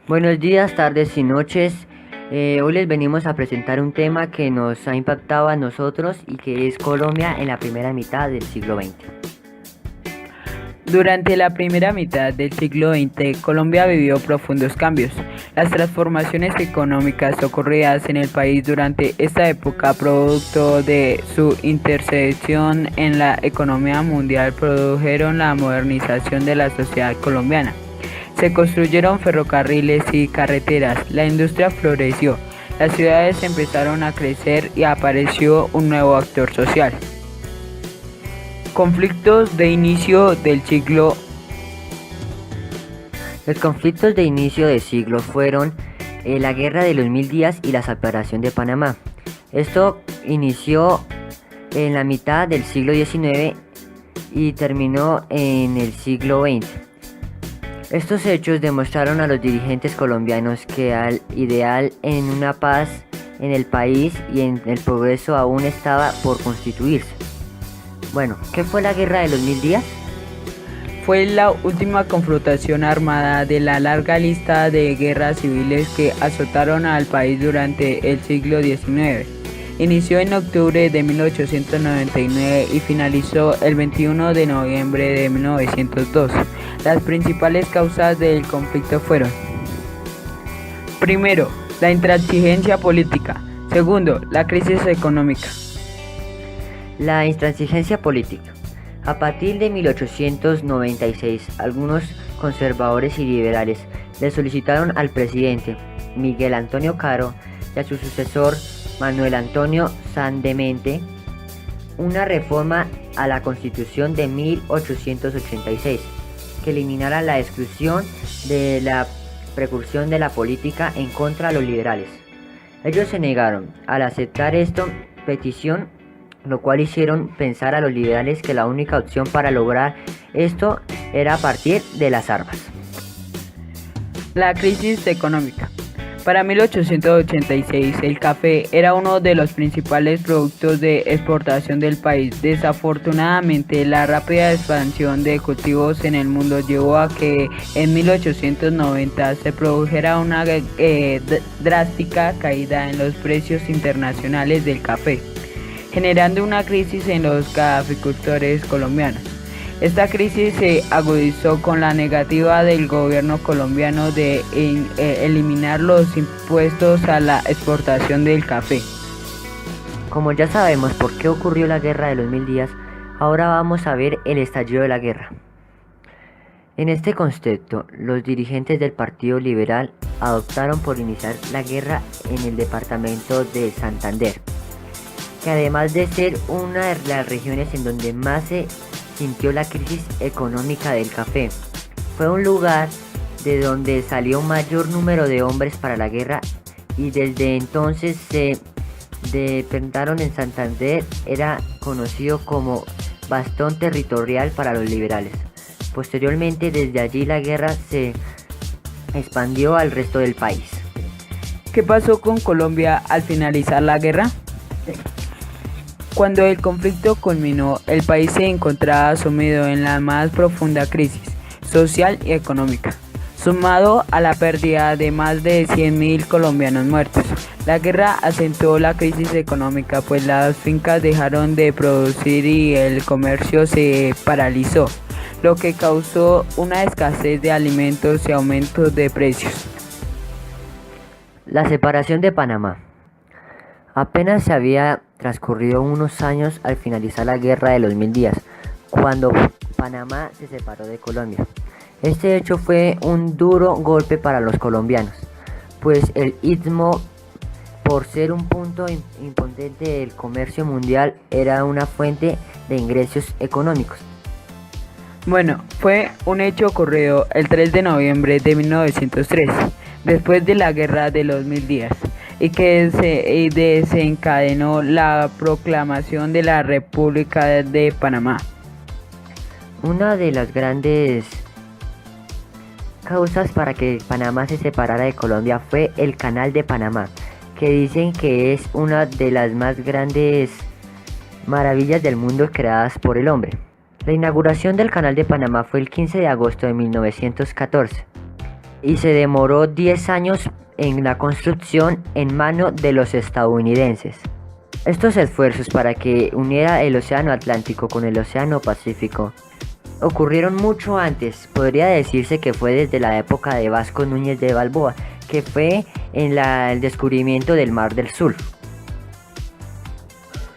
Buenos días, tardes y noches. Hoy les venimos a presentar un tema que nos ha impactado a nosotros y que es Colombia en la primera mitad del siglo XX. Durante la primera mitad del siglo XX, Colombia vivió profundos cambios. Las transformaciones económicas ocurridas en el país durante esta época, producto de su intersección en la economía mundial, produjeron la modernización de la sociedad colombiana. Se construyeron ferrocarriles y carreteras, la industria floreció, las ciudades empezaron a crecer y apareció un nuevo actor social. Conflictos de inicio del siglo. Los conflictos de inicio de siglo fueron la Guerra de los Mil Días y la separación de Panamá. Esto inició en la mitad del siglo XIX y terminó en el siglo XX. Estos hechos demostraron a los dirigentes colombianos que el ideal en una paz en el país y en el progreso aún estaba por constituirse. Bueno, ¿qué fue la Guerra de los Mil Días? Fue la última confrontación armada de la larga lista de guerras civiles que azotaron al país durante el siglo XIX. Inició en octubre de 1899 y finalizó el 21 de noviembre de 1902. Las principales causas del conflicto fueron: primero, la intransigencia política; segundo, la crisis económica. La intransigencia política. A partir de 1896, algunos conservadores y liberales le solicitaron al presidente Miguel Antonio Caro y a su sucesor Manuel Antonio Sandemente una reforma a la Constitución de 1886 que eliminara la exclusión de la precursión de la política en contra de los liberales. Ellos se negaron. Al aceptar esta petición, lo cual hicieron pensar a los liberales que la única opción para lograr esto era a partir de las armas. La crisis económica. Para 1886, el café era uno de los principales productos de exportación del país. Desafortunadamente, la rápida expansión de cultivos en el mundo llevó a que en 1890 se produjera una drástica caída en los precios internacionales del café, generando una crisis en los caficultores colombianos. Esta crisis se agudizó con la negativa del gobierno colombiano de eliminar los impuestos a la exportación del café. Como ya sabemos por qué ocurrió la Guerra de los Mil Días, ahora vamos a ver el estallido de la guerra. En este contexto, los dirigentes del Partido Liberal adoptaron por iniciar la guerra en el departamento de Santander, que además de ser una de las regiones en donde más se sintió la crisis económica del café, fue un lugar de donde salió un mayor número de hombres para la guerra y desde entonces se dependaron en Santander, era conocido como bastón territorial para los liberales. Posteriormente, desde allí la guerra se expandió al resto del país. ¿Qué pasó con Colombia al finalizar la guerra? Cuando el conflicto culminó, el país se encontraba sumido en la más profunda crisis social y económica, sumado a la pérdida de más de 100.000 colombianos muertos. La guerra acentuó la crisis económica, pues las fincas dejaron de producir y el comercio se paralizó, lo que causó una escasez de alimentos y aumentos de precios. La separación de Panamá. Apenas se había transcurrido unos años al finalizar la Guerra de los Mil Días, cuando Panamá se separó de Colombia. Este hecho fue un duro golpe para los colombianos, pues el istmo, por ser un punto importante del comercio mundial, era una fuente de ingresos económicos. Bueno, fue un hecho ocurrido el 3 de noviembre de 1903, después de la Guerra de los Mil Días, y que desencadenó la proclamación de la República de Panamá. Una de las grandes causas para que Panamá se separara de Colombia fue el Canal de Panamá, que dicen que es una de las más grandes maravillas del mundo creadas por el hombre. La inauguración del Canal de Panamá fue el 15 de agosto de 1914 y se demoró 10 años en la construcción en manos de los estadounidenses. Estos esfuerzos para que uniera el Océano Atlántico con el Océano Pacífico ocurrieron mucho antes. Podría decirse que fue desde la época de Vasco Núñez de Balboa, que fue en el descubrimiento del Mar del Sur.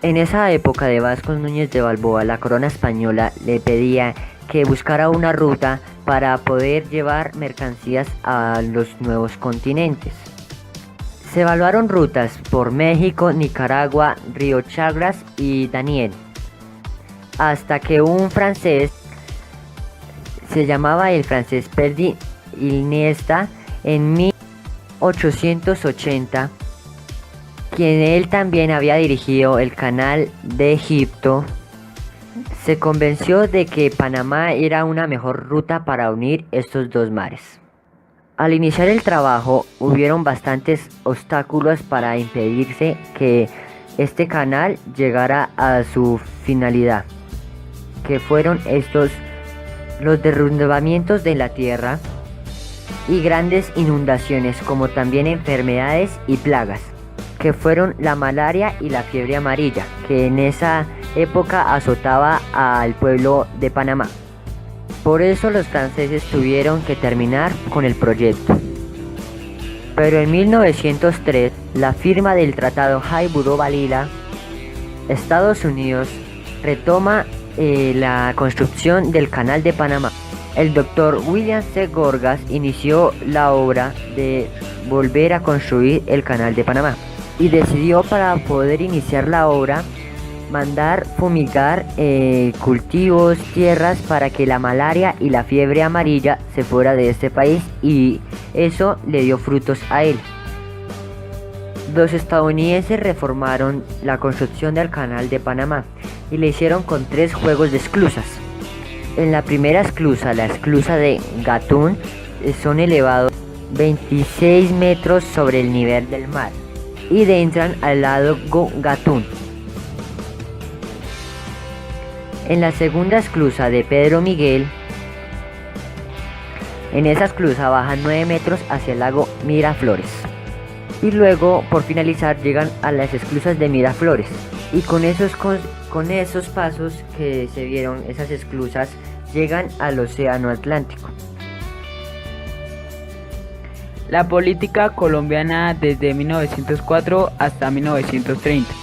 En esa época de Vasco Núñez de Balboa, la corona española le pedía que buscara una ruta para poder llevar mercancías a los nuevos continentes. Se evaluaron rutas por México, Nicaragua, Río Chagras y Daniel, hasta que un francés, se llamaba el francés Perdi Iniesta, en 1880, quien él también había dirigido el canal de Egipto, se convenció de que Panamá era una mejor ruta para unir estos dos mares. Al iniciar el trabajo, hubieron bastantes obstáculos para impedirse que este canal llegara a su finalidad, que fueron los derrumbamientos de la tierra y grandes inundaciones, como también enfermedades y plagas, que fueron la malaria y la fiebre amarilla, que en esa época azotaba al pueblo de Panamá. Por eso los franceses tuvieron que terminar con el proyecto. Pero en 1903, la firma del Tratado Haiburu-Balila, Estados Unidos retoma la construcción del Canal de Panamá. El doctor William C. Gorgas inició la obra de volver a construir el Canal de Panamá y decidió, para poder iniciar la obra, mandar fumigar cultivos, tierras, para que la malaria y la fiebre amarilla se fuera de este país, y eso le dio frutos a él. Los estadounidenses reformaron la construcción del Canal de Panamá y le hicieron con 3 juegos de esclusas. En la primera esclusa, la esclusa de Gatún, son elevados 26 metros sobre el nivel del mar y entran al lago Gatún. En la segunda esclusa de Pedro Miguel, en esa esclusa bajan 9 metros hacia el lago Miraflores. Y luego, por finalizar, llegan a las esclusas de Miraflores. Y con esos pasos que se vieron, esas esclusas llegan al Océano Atlántico. La política colombiana desde 1904 hasta 1930.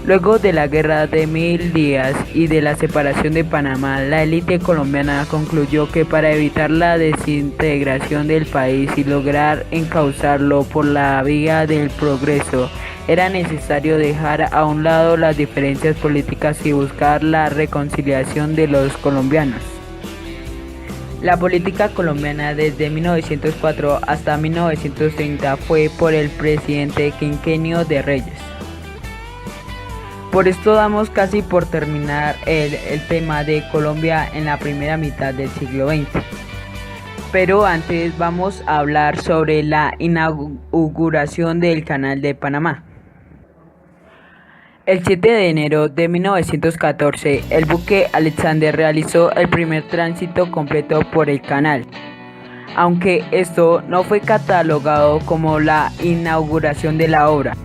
Luego de la Guerra de 1000 días y de la separación de Panamá, la élite colombiana concluyó que para evitar la desintegración del país y lograr encauzarlo por la vía del progreso, era necesario dejar a un lado las diferencias políticas y buscar la reconciliación de los colombianos. La política colombiana desde 1904 hasta 1930 fue por el presidente Quinquenio de Reyes. Por esto damos casi por terminar el tema de Colombia en la primera mitad del siglo XX. Pero antes vamos a hablar sobre la inauguración del Canal de Panamá. El 7 de enero de 1914, el buque Alexander realizó el primer tránsito completo por el canal, aunque esto no fue catalogado como la inauguración de la obra.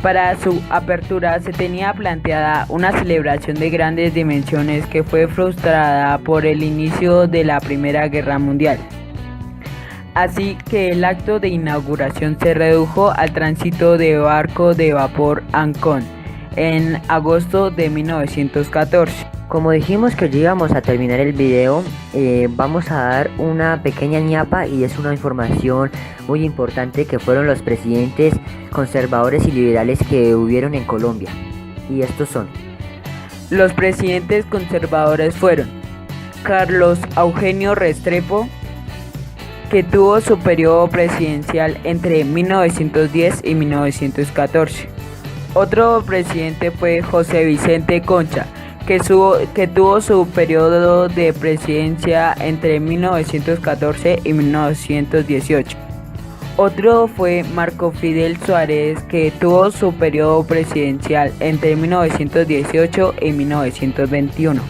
Para su apertura se tenía planteada una celebración de grandes dimensiones que fue frustrada por el inicio de la Primera Guerra Mundial. Así que el acto de inauguración se redujo al tránsito de barco de vapor Ancón en agosto de 1914. Como dijimos que ya íbamos a terminar el video, vamos a dar una pequeña ñapa, y es una información muy importante, que fueron los presidentes conservadores y liberales que hubieron en Colombia. Y estos son: los presidentes conservadores fueron Carlos Eugenio Restrepo, que tuvo su periodo presidencial entre 1910 y 1914. Otro presidente fue José Vicente Concha, que tuvo su periodo de presidencia entre 1914 y 1918. Otro fue Marco Fidel Suárez, que tuvo su periodo presidencial entre 1918 y 1921.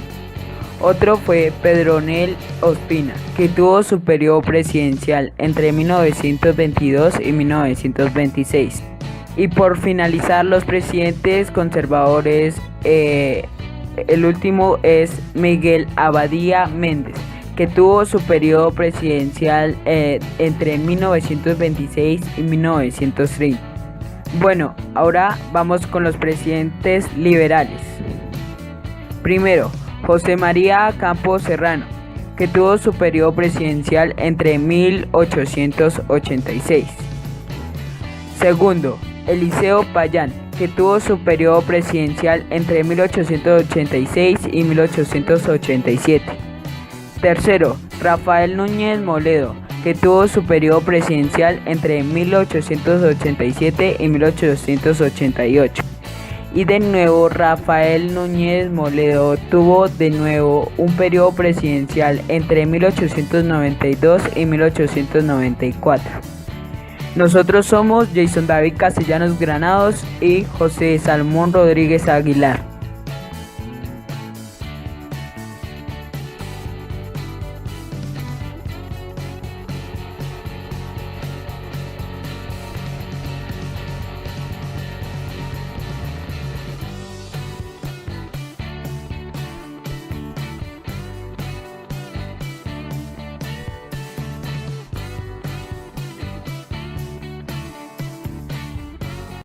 Otro fue Pedronel Ospina, que tuvo su periodo presidencial entre 1922 y 1926. Y por finalizar, los presidentes conservadores, el último es Miguel Abadía Méndez, que tuvo su periodo presidencial entre 1926 y 1930. Bueno, ahora vamos con los presidentes liberales. Primero, José María Campos Serrano, que tuvo su periodo presidencial entre 1886. Segundo, Eliseo Payán, que tuvo su periodo presidencial entre 1886 y 1887. Tercero, Rafael Núñez Moledo, que tuvo su periodo presidencial entre 1887 y 1888. Y de nuevo, Rafael Núñez Moledo tuvo de nuevo un periodo presidencial entre 1892 y 1894. Nosotros somos Jason David Castellanos Granados y José Salmón Rodríguez Aguilar.